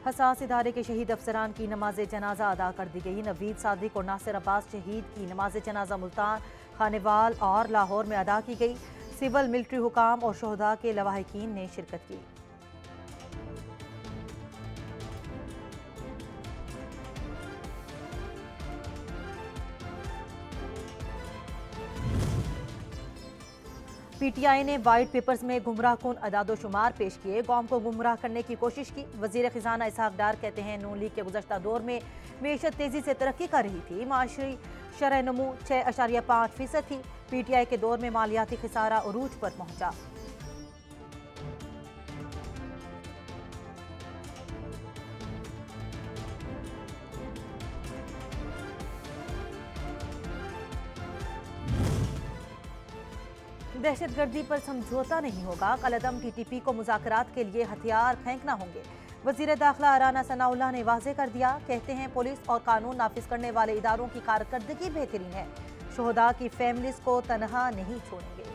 हसास इदारे के शहीद अफसरान की नमाज जनाजा अदा कर दी गई। नवीद सादिक और नासिर अब्बास शहीद की नमाज जनाजा मुल्तान, खानेवाल और लाहौर में अदा की गई। सिविल मिलिट्री हुकाम और शोहदा के लवाहिकीन ने शिरकत की। पीटीआई ने वाइट पेपर्स में गुमराह कुन अदादोशुमार पेश किए, कौम को गुमराह करने की कोशिश की। वजीर खजाना इसहाक डार कहते हैं नून लीग के गुज़श्ता दौर में मीशत तेजी से तरक्की कर रही थी, माशी शरह नमू 6.5% थी। पीटीआई के दौर में मालियाती खिसारा उरूज पर पहुंचा। दहशतगर्दी पर समझौता नहीं होगा, कलअदम टीटीपी को मुज़ाकरात के लिए हथियार फेंकना होंगे। वज़ीर दाखिला अराना सनाउल्लाह ने वाज़ेह कर दिया, कहते हैं पुलिस और कानून नाफिज करने वाले इदारों की कारकर्दगी बेहतरीन है, शोहदा की फैमिलीज को तनहा नहीं छोड़ेंगे।